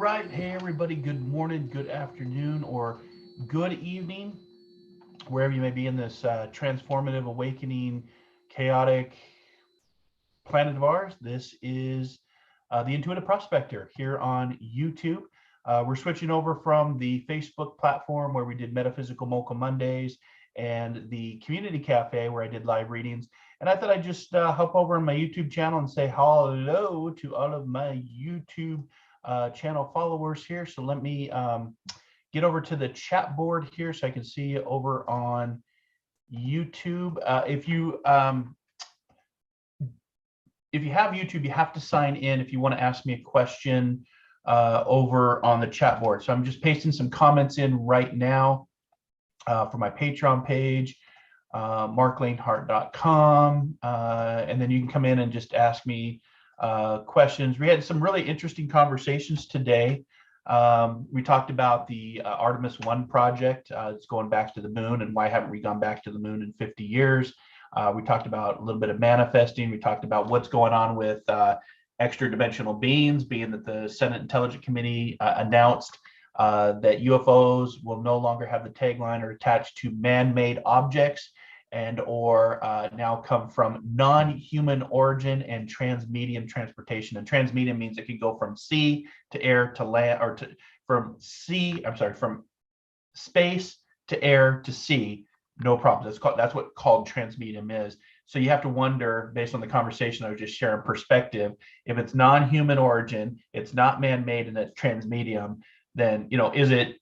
right. Hey, everybody. Good morning, good afternoon, or good evening, wherever you may be in this transformative, awakening, chaotic planet of ours. This is the Intuitive Prospector here on YouTube. We're switching over from the Facebook platform where we did Metaphysical Mocha Mondays and the Community Cafe where I did live readings. And I thought I'd just hop over on my YouTube channel and say hello to all of my YouTube channel followers here. So let me get over to the chat board here so I can see you over on YouTube. If you have YouTube, you have to sign in if you want to ask me a question over on the chat board. So I'm just pasting some comments in right now for my Patreon page, marclainhart.com, and then you can come in and just ask me questions. We had some really interesting conversations today. We talked about the Artemis 1 project. It's going back to the moon, and why haven't we gone back to the moon in 50 years? We talked about a little bit of manifesting. We talked about what's going on with extra dimensional beings, being that the Senate Intelligence Committee announced that UFOs will no longer have the tagline or attached to man-made objects and or now come from non-human origin and transmedium transportation. And transmedium means it can go from sea to air to land, or from space to air to sea. No problem. That's what called transmedium is. So you have to wonder, based on the conversation I was just sharing, perspective, if it's non-human origin, it's not man-made, and it's transmedium, then is it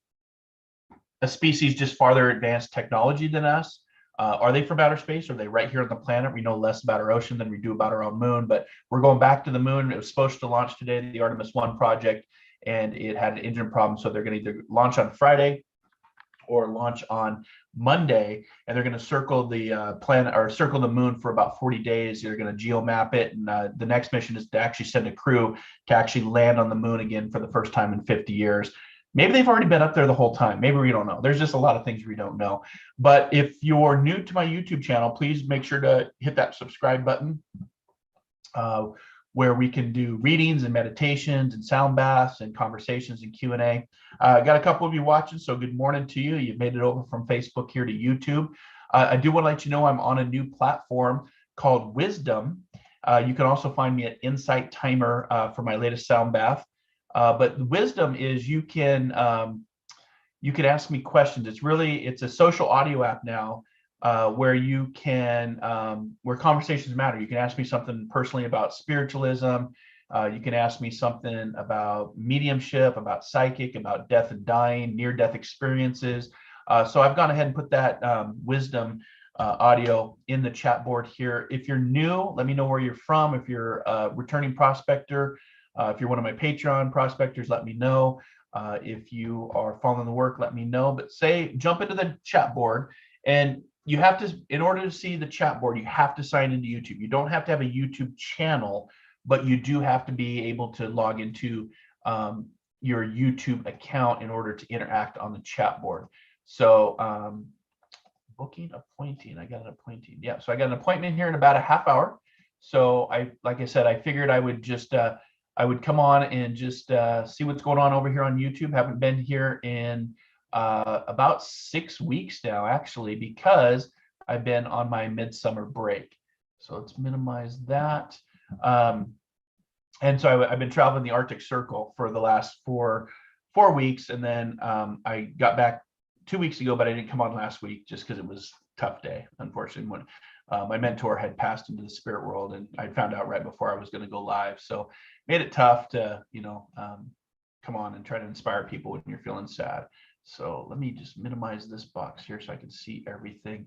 a species just farther advanced technology than us? Are they from outer space? Are they right here on the planet? We know less about our ocean than we do about our own moon, but we're going back to the moon. It was supposed to launch today, the Artemis 1 project, and it had an engine problem. So they're going to either launch on Friday or launch on Monday, and they're going to circle the planet or circle the moon for about 40 days. They're going to geomap it, and the next mission is to actually send a crew to actually land on the moon again for the first time in 50 years. Maybe they've already been up there the whole time. Maybe we don't know. There's just a lot of things we don't know. But if you're new to my YouTube channel, please make sure to hit that subscribe button where we can do readings and meditations and sound baths and conversations and Q&A. Got a couple of you watching, so good morning to you. You've made it over from Facebook here to YouTube. I do want to let you know I'm on a new platform called Wisdom. You can also find me at Insight Timer for my latest sound bath. But Wisdom is you can ask me questions. It's a social audio app now where you can where conversations matter. You can ask me something personally about spiritualism. You can ask me something about mediumship, about psychic, about death and dying, near-death experiences. So I've gone ahead and put that Wisdom audio in the chat board here. If you're new, let me know where you're from. If you're a returning prospector, if you're one of my Patreon prospectors, let me know. If you are following the work, let me know. But jump into the chat board, and you have to, in order to see the chat board, you have to sign into YouTube. You don't have to have a YouTube channel, but you do have to be able to log into your YouTube account in order to interact on the chat board. So booking appointing, I got an appointing. Yeah, so I got an appointment here in about a half hour. So like I said, I figured I would just I would come on and just see what's going on over here on YouTube. Haven't been here in about 6 weeks now, actually, because I've been on my midsummer break. So let's minimize that. And so I've been traveling the Arctic Circle for the last four weeks. And then I got back 2 weeks ago, but I didn't come on last week just because it was a tough day, unfortunately, when my mentor had passed into the spirit world, and I found out right before I was going to go live. So made it tough to, come on and try to inspire people when you're feeling sad. So let me just minimize this box here so I can see everything.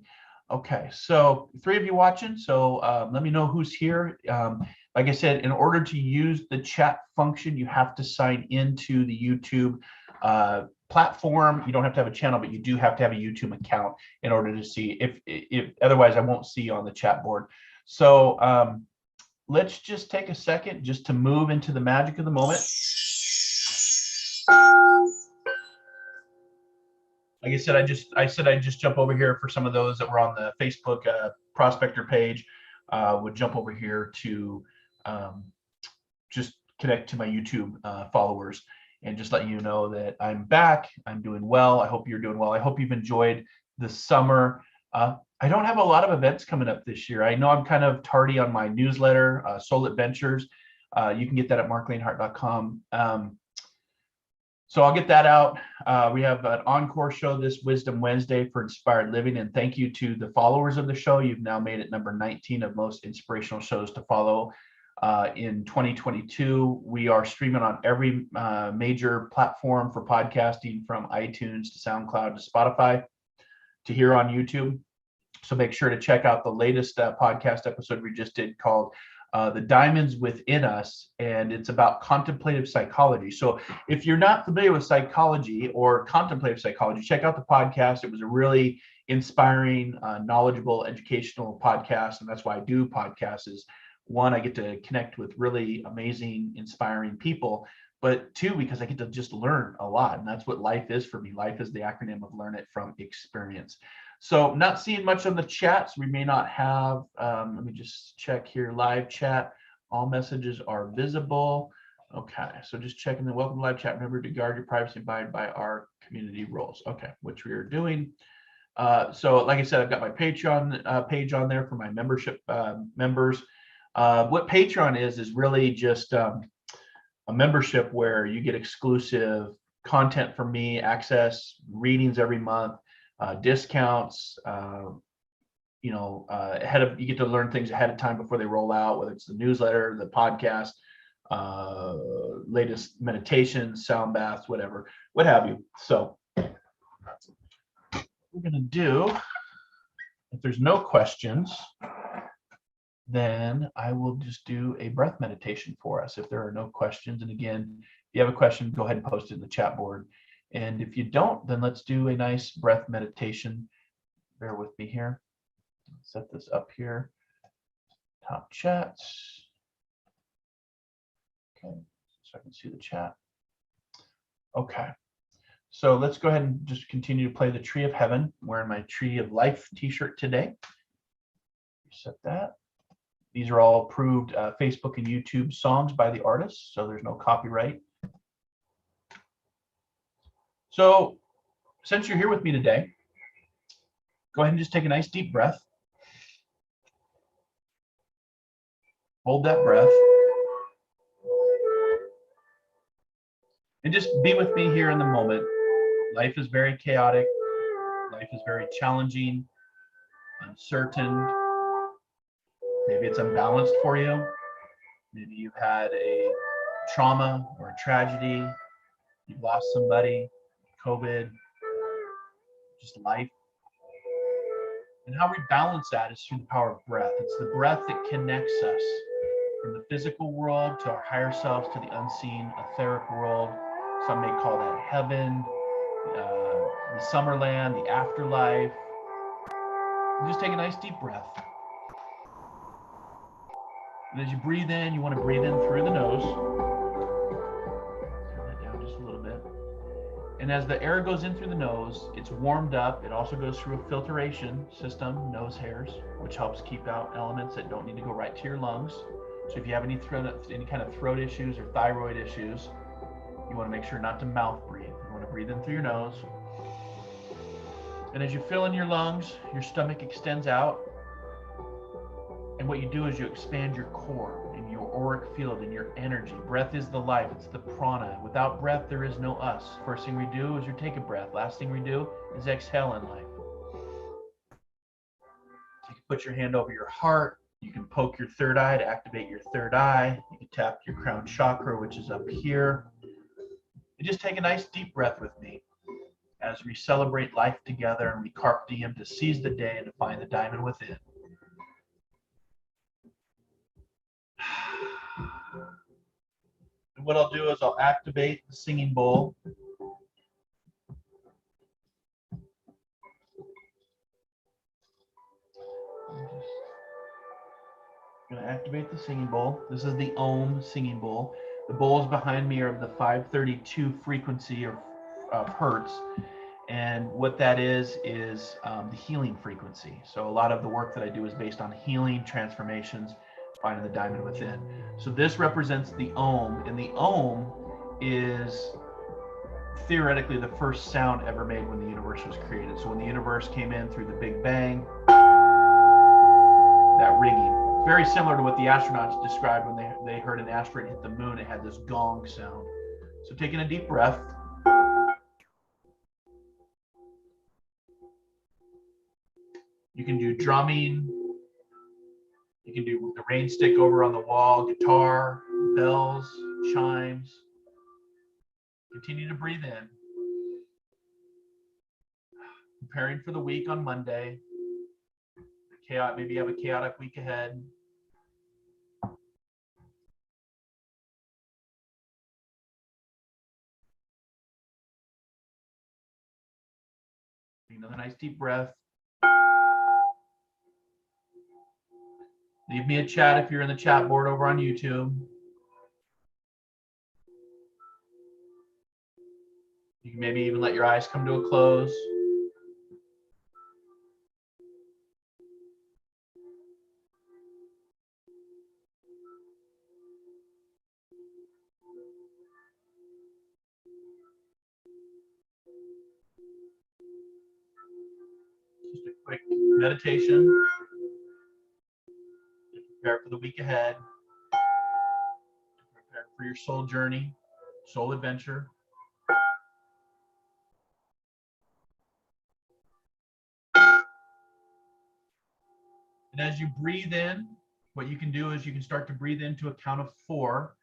Okay, so 3 of you watching. So let me know who's here. Like I said, in order to use the chat function, you have to sign into the YouTube platform. You don't have to have a channel, but you do have to have a YouTube account in order to see. If otherwise, I won't see you on the chat board. So let's just take a second just to move into the magic of the moment. Like I said, I'd just jump over here for some of those that were on the Facebook prospector page. Would jump over here to just connect to my YouTube followers. and just letting you know that I'm back. I'm doing well. I hope you're doing well. I hope you've enjoyed the summer. I don't have a lot of events coming up this year. I know I'm kind of tardy on my newsletter, Soul Adventures. You can get that at marclainhart.com. So I'll get that out. We have an encore show this Wisdom Wednesday for Inspired Living. And thank you to the followers of the show. You've now made it number 19 of most inspirational shows to follow in 2022. We are streaming on every major platform for podcasting, from iTunes to SoundCloud to Spotify to here on YouTube. So make sure to check out the latest podcast episode we just did called The Diamonds Within Us, and it's about contemplative psychology. So if you're not familiar with psychology or contemplative psychology, check out the podcast. It was a really inspiring, knowledgeable, educational podcast, and that's why I do podcasts. Is one, I get to connect with really amazing, inspiring people, but two, because I get to just learn a lot, and that's what life is for me. Life is the acronym of learn it from experience. So not seeing much on the chat, so we may not have, let me just check here, live chat. All messages are visible. Okay, so just checking the welcome to live chat. Remember to guard your privacy and abide by our community rules. Okay, which we are doing. So like I said, I've got my Patreon page on there for my membership members. What Patreon is really just a membership where you get exclusive content from me, access readings every month, discounts, you get to learn things ahead of time before they roll out, whether it's the newsletter, the podcast, latest meditations, sound baths, whatever, what have you. So we're going to do, if there's no questions, then I will just do a breath meditation for us if there are no questions. And again, if you have a question, go ahead and post it in the chat board. And if you don't, then let's do a nice breath meditation. Bear with me here. Set this up here. Top chats. Okay, so I can see the chat. Okay, so let's go ahead and just continue to play the Tree of Heaven. I'm wearing my Tree of Life t-shirt today. Set that. These are all approved Facebook and YouTube songs by the artists, so there's no copyright. So since you're here with me today, go ahead and just take a nice deep breath. Hold that breath. And just be with me here in the moment. Life is very chaotic. Life is very challenging, uncertain. Maybe it's unbalanced for you. Maybe you've had a trauma or a tragedy. You've lost somebody, COVID, just life. And how we balance that is through the power of breath. It's the breath that connects us from the physical world to our higher selves, to the unseen, etheric world. Some may call that heaven, the summerland, the afterlife. And just take a nice deep breath. And as you breathe in, you want to breathe in through the nose. Turn that down just a little bit. And as the air goes in through the nose, it's warmed up. It also goes through a filtration system, nose hairs, which helps keep out elements that don't need to go right to your lungs. So if you have any kind of throat issues or thyroid issues, you want to make sure not to mouth breathe. You want to breathe in through your nose. And as you fill in your lungs, your stomach extends out. And what you do is you expand your core and your auric field and your energy. Breath is the life. It's the prana. Without breath, there is no us. First thing we do is you take a breath. Last thing we do is exhale in life. You can put your hand over your heart. You can poke your third eye to activate your third eye. You can tap your crown chakra, which is up here. And just take a nice deep breath with me as we celebrate life together and we carpe diem to seize the day and to find the diamond within. And what I'll do is I'll activate the singing bowl. I'm going to activate the singing bowl. This is the Om singing bowl. The bowls behind me are of the 532 frequency of hertz. And what that is the healing frequency. So a lot of the work that I do is based on healing, transformations, finding the diamond within. So this represents the Om, and the Om is theoretically the first sound ever made when the universe was created. So when the universe came in through the Big Bang, that ringing, very similar to what the astronauts described when they heard an asteroid hit the moon. It had this gong sound. So taking a deep breath. You can do drumming. You can do the rain stick over on the wall, guitar, bells, chimes. Continue to breathe in. Preparing for the week on Monday. Maybe you have a chaotic week ahead. Another nice deep breath. Leave me a chat if you're in the chat board over on YouTube. You can maybe even let your eyes come to a close. Just a quick meditation. Prepare for the week ahead. Prepare for your soul journey, soul adventure. And as you breathe in, what you can do is you can start to breathe into a count of 4.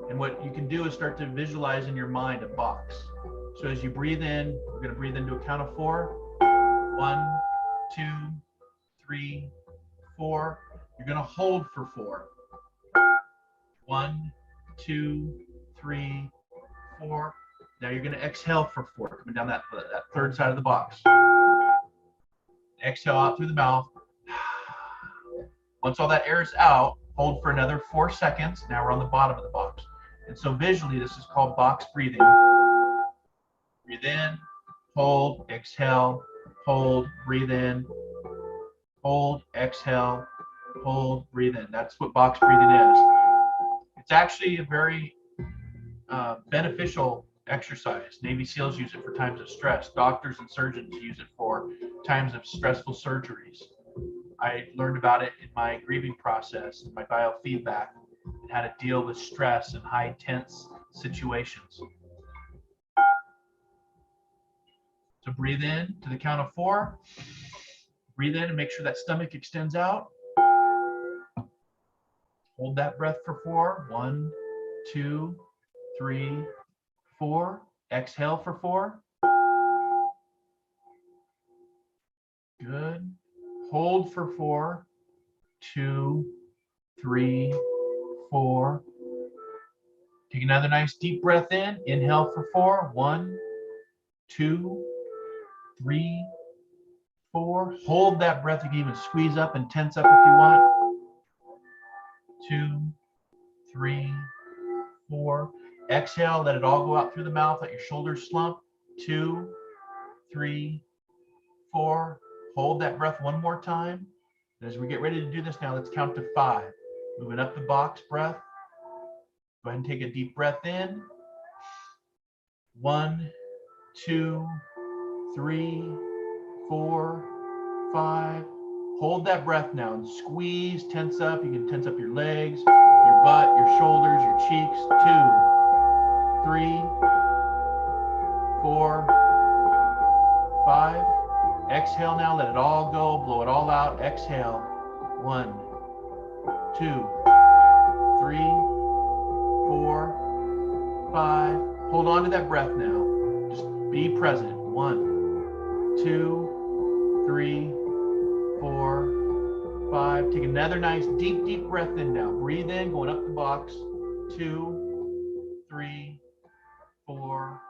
And what you can do is start to visualize in your mind a box. So as you breathe in, we're going to breathe into a count of 4. 1, 2, 3, 4. You're going to hold for 4. 1, 2, 3, 4. Now you're going to exhale for 4, coming down that third side of the box. Exhale out through the mouth. Once all that air is out, hold for another 4 seconds. Now we're on the bottom of the box. And so visually, this is called box breathing. Breathe in, hold, exhale, hold, breathe in, hold, exhale, hold, breathe in. That's what box breathing is. It's actually a very beneficial exercise. Navy SEALs use it for times of stress. Doctors and surgeons use it for times of stressful surgeries. I learned about it in my grieving process, in my biofeedback, and how to deal with stress and high tense situations. So breathe in to the count of 4. Breathe in and make sure that stomach extends out. Hold that breath for 4. 1, 2, 3, 4. Exhale for 4. Good. Hold for 4. 2, 3, 4. Take another nice deep breath in. Inhale for 4. 1, 2, 3, 4. Hold that breath. You can even squeeze up and tense up if you want. 2, 3, 4. Exhale. Let it all go out through the mouth. Let your shoulders slump. 2, 3, 4. Hold that breath one more time. And as we get ready to do this now, let's count to 5. Moving up the box breath. Go ahead and take a deep breath in. 1, 2, 3, 4, 5. Hold that breath now and squeeze, tense up. You can tense up your legs, your butt, your shoulders, your cheeks. 2, 3, 4, 5. Exhale now, let it all go, blow it all out. Exhale. 1, 2, 3, 4, 5. Hold on to that breath now. Just be present. 1, 2, 3, 4, 5. Take another nice deep, deep breath in now. Breathe in, going up the box. 2, 3, 4,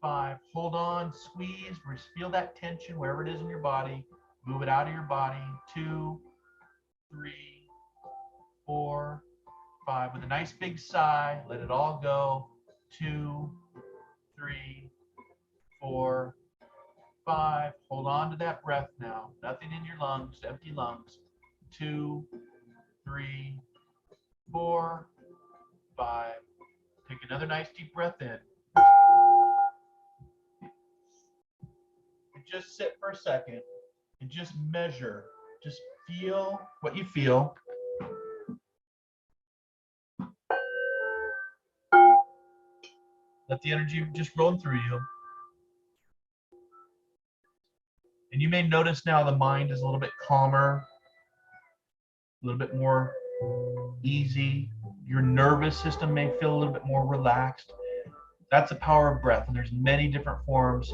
5. Hold on, squeeze, feel that tension wherever it is in your body. Move it out of your body. 2, 3, 4, 5. With a nice big sigh, let it all go. 2, 3, 4, 5. Hold on to that breath now. Nothing in your lungs, empty lungs. 2, 3, 4, 5. Take another nice deep breath in. just sit for a second and just measure, just feel what you feel. Let the energy just roll through you. And you may notice now the mind is a little bit calmer, a little bit more easy. Your nervous system may feel a little bit more relaxed. That's the power of breath. And there's many different forms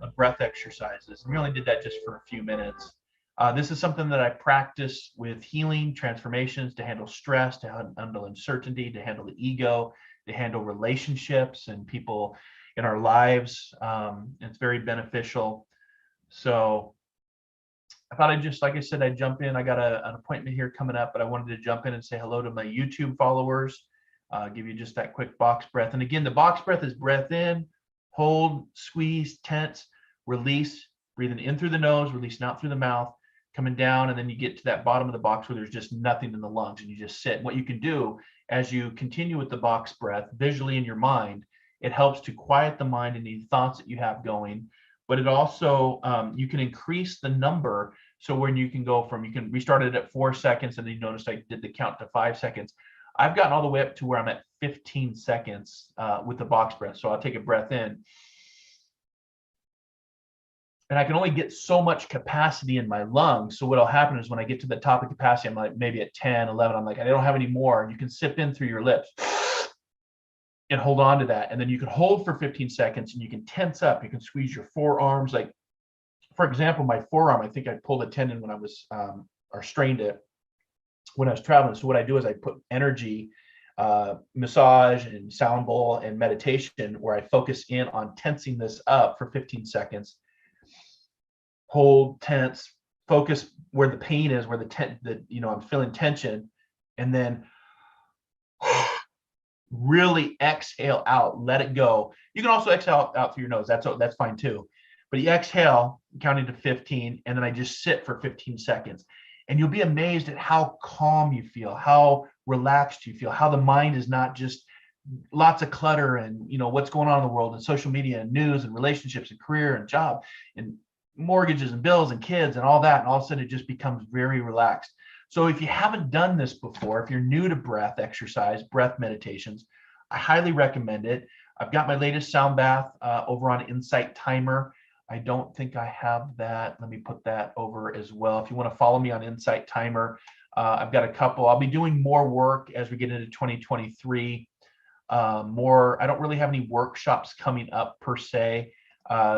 of breath exercises. And we only did that just for a few minutes. This is something that I practice with healing transformations to handle stress, to handle uncertainty, to handle the ego, to handle relationships and people in our lives. It's very beneficial. So I thought I'd just, like I said, I'd jump in. I got an appointment here coming up, but I wanted to jump in and say hello to my YouTube followers, give you just that quick box breath. And again, the box breath is breath in, hold, squeeze, tense, release, breathing in through the nose, releasing out through the mouth, coming down, and then you get to that bottom of the box where there's just nothing in the lungs and you just sit. What you can do as you continue with the box breath visually in your mind, it helps to quiet the mind and any thoughts that you have going. But it also, you can increase the number. So when you can go from, you can restart it at 4 seconds, and then you notice I did the count to 5 seconds. I've gotten all the way up to where I'm at 15 seconds with the box breath. So I'll take a breath in. And I can only get so much capacity in my lungs. So what'll happen is when I get to the top of capacity, I'm like maybe at 10, 11, I'm like, I don't have any more. And you can sip in through your lips and hold on to that. And then you can hold for 15 seconds and you can tense up. You can squeeze your forearms. Like, for example, my forearm, I think I pulled a tendon when I was, or strained it when I was traveling. So what I do is I put energy, massage and sound bowl and meditation where I focus in on tensing this up for 15 seconds. Hold, tense, focus where the pain is, where I'm feeling tension, and then really exhale out, let it go. You can also exhale out through your nose. That's fine too. But you exhale, counting to 15, and then I just sit for 15 seconds. And you'll be amazed at how calm you feel, how relaxed you feel, how the mind is not just lots of clutter and what's going on in the world and social media and news and relationships and career and job and mortgages and bills and kids and all that. And all of a sudden it just becomes very relaxed. So if you haven't done this before, if you're new to breath exercise, breath meditations, I highly recommend it. I've got my latest sound bath over on Insight Timer. I don't think I have that. Let me put that over as well. If you want to follow me on Insight Timer, I've got a couple. I'll be doing more work as we get into 2023. I don't really have any workshops coming up per se,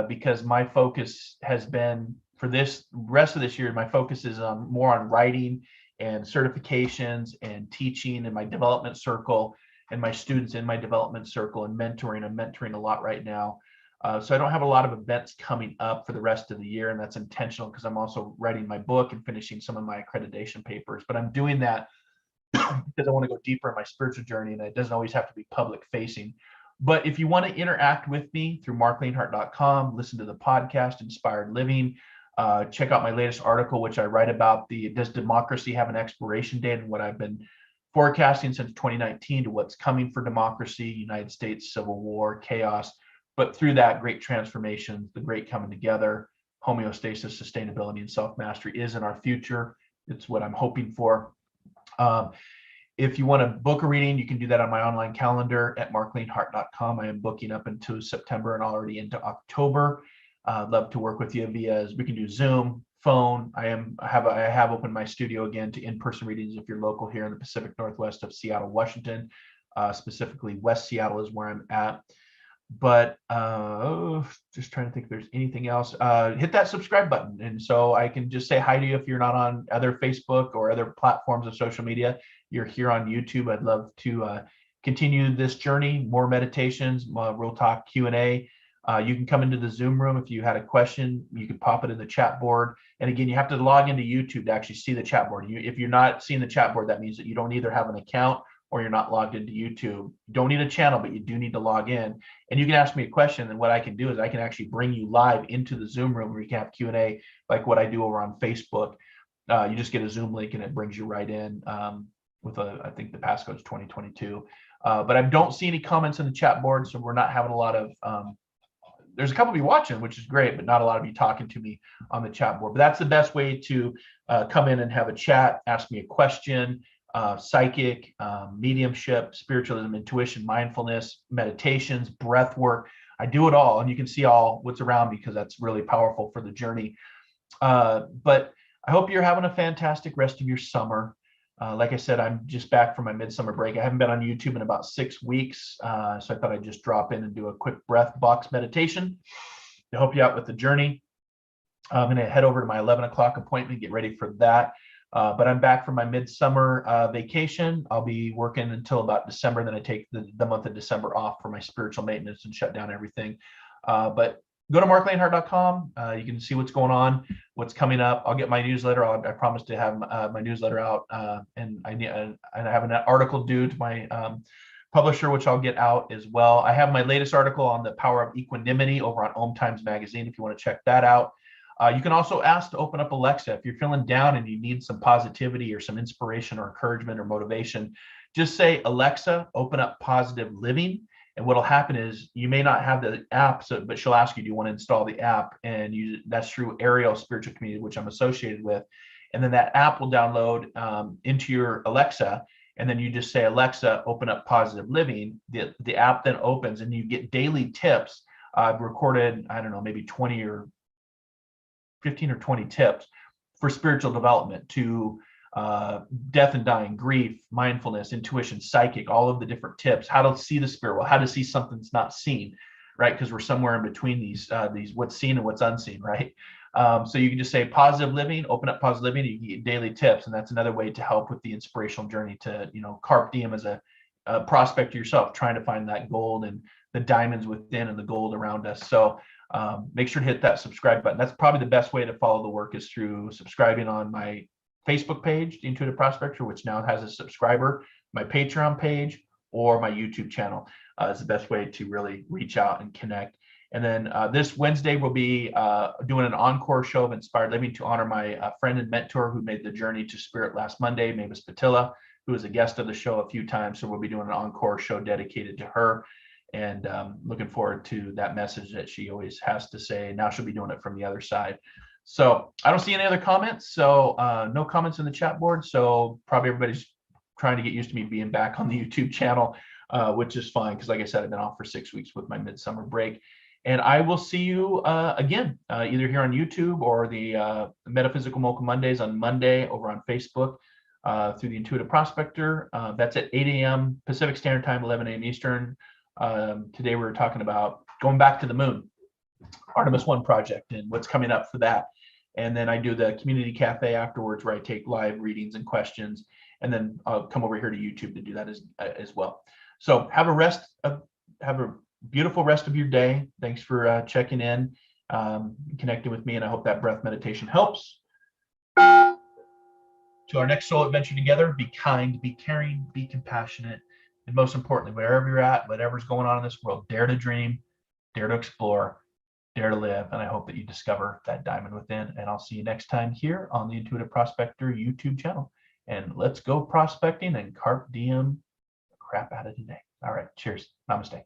because my focus has been for this rest of this year, my focus is more on writing and certifications and teaching in my development circle and my students in my development circle and mentoring. I'm mentoring a lot right now. So I don't have a lot of events coming up for the rest of the year, and that's intentional because I'm also writing my book and finishing some of my accreditation papers. But I'm doing that because I want to go deeper in my spiritual journey, and it doesn't always have to be public facing. But if you want to interact with me through marclainhart.com, listen to the podcast, Inspired Living, check out my latest article, which I write about does democracy have an expiration date, and what I've been forecasting since 2019 to what's coming for democracy, United States civil war, chaos, but through that great transformation, the great coming together, homeostasis, sustainability, and self-mastery is in our future. It's what I'm hoping for. If you want to book a reading, you can do that on my online calendar at marclainhart.com. I am booking up into September and already into October. I'd love to work with you we can do Zoom, phone. I have opened my studio again to in-person readings if you're local here in the Pacific Northwest of Seattle, Washington. Specifically, West Seattle is where I'm at. But just trying to think if there's anything else. Hit that subscribe button, and so I can just say hi to you if you're not on other Facebook or other platforms of social media. You're here on YouTube. I'd love to continue this journey. More meditations, real talk, Q&A. You can come into the Zoom room if you had a question. You can pop it in the chat board. And again, you have to log into YouTube to actually see the chat board. If you're not seeing the chat board, that means that you don't either have an account or you're not logged into YouTube. You don't need a channel, but you do need to log in. And you can ask me a question, and what I can do is I can actually bring you live into the Zoom room where you can have Q&A like what I do over on Facebook. You just get a Zoom link and it brings you right in with I think the passcode is 2022. But I don't see any comments in the chat board, so we're not having a lot of there's a couple of you watching, which is great, but not a lot of you talking to me on the chat board. But that's the best way to come in and have a chat, ask me a question. Psychic, mediumship, spiritualism, intuition, mindfulness, meditations, breath work. I do it all, and you can see all what's around me because that's really powerful for the journey. But I hope you're having a fantastic rest of your summer. Like I said, I'm just back from my midsummer break. I haven't been on YouTube in about 6 weeks, so I thought I'd just drop in and do a quick breath box meditation to help you out with the journey. I'm going to head over to my 11 o'clock appointment, get ready for that. But I'm back from my midsummer vacation. I'll be working until about December. Then I take the month of December off for my spiritual maintenance and shut down everything. But go to marclainhart.com. You can see what's going on, what's coming up. I'll get my newsletter. I promise to have my newsletter out, and I have an article due to my publisher, which I'll get out as well. I have my latest article on the power of equanimity over on Om Times Magazine if you want to check that out. You can also ask to open up Alexa. If you're feeling down and you need some positivity or some inspiration or encouragement or motivation, just say, Alexa, open up positive living. And what'll happen is you may not have the app, but she'll ask you, do you want to install the app? And that's through Ariel Spiritual Community, which I'm associated with. And then that app will download into your Alexa. And then you just say, Alexa, open up positive living. The app then opens and you get daily tips. I've recorded, I don't know, maybe 20 or 15 or 20 tips for spiritual development, to death and dying, grief, mindfulness, intuition, psychic, all of the different tips, how to see the spirit world, how to see something that's not seen, right? Because we're somewhere in between these what's seen and what's unseen, right? So you can just say positive living, open up positive living, you can get daily tips. And that's another way to help with the inspirational journey to, carpe diem as a prospector yourself, trying to find that gold and the diamonds within and the gold around us. So make sure to hit that subscribe button. That's probably the best way to follow the work, is through subscribing on my Facebook page, the Intuitive Prospector, which now has a subscriber, my Patreon page, or my YouTube channel. It's the best way to really reach out and connect. And then this Wednesday, we'll be doing an encore show of Inspired Living to honor my friend and mentor who made the journey to spirit last Monday, Mavis Patilla, who was a guest of the show a few times. So we'll be doing an encore show dedicated to her. And looking forward to that message that she always has to say. Now she'll be doing it from the other side. So I don't see any other comments. So no comments in the chat board. So probably everybody's trying to get used to me being back on the YouTube channel, which is fine. Because like I said, I've been off for 6 weeks with my midsummer break. And I will see you again, either here on YouTube or the Metaphysical Mocha Mondays on Monday over on Facebook through the Intuitive Prospector. That's at 8 a.m. Pacific Standard Time, 11 a.m. Eastern. Today we were talking about going back to the moon, Artemis 1 project, and what's coming up for that. And then I do the community cafe afterwards, where I take live readings and questions, and then I'll come over here to YouTube to do that as well. So have a beautiful rest of your day. Thanks for checking in, connecting with me, and I hope that breath meditation helps. To our next soul adventure together, be kind, be caring, be compassionate. And most importantly, wherever you're at, whatever's going on in this world, dare to dream, dare to explore, dare to live. And I hope that you discover that diamond within. And I'll see you next time here on the Intuitive Prospector YouTube channel. And let's go prospecting and carpe diem the crap out of today. All right. Cheers. Namaste.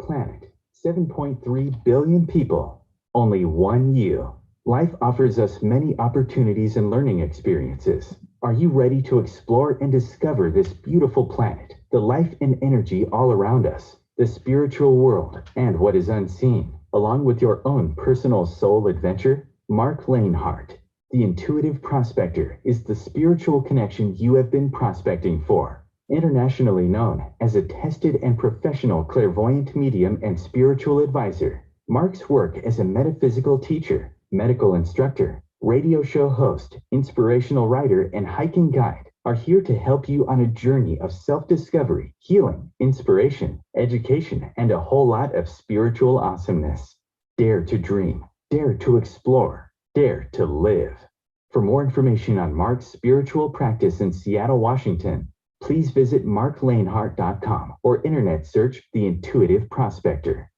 planet, 7.3 billion people, only one you. Life offers us many opportunities and learning experiences. Are you ready to explore and discover this beautiful planet, the life and energy all around us, the spiritual world, and what is unseen, along with your own personal soul adventure? Marc Lainhart, the Intuitive Prospector, is the spiritual connection you have been prospecting for. Internationally known as a tested and professional clairvoyant medium and spiritual advisor, Marc's work as a metaphysical teacher, medical instructor, radio show host, inspirational writer, and hiking guide are here to help you on a journey of self-discovery, healing, inspiration, education, and a whole lot of spiritual awesomeness. Dare to dream, dare to explore, dare to live. For more information on Marc's spiritual practice in Seattle, Washington, please visit marclainhart.com or internet search The Intuitive Prospector.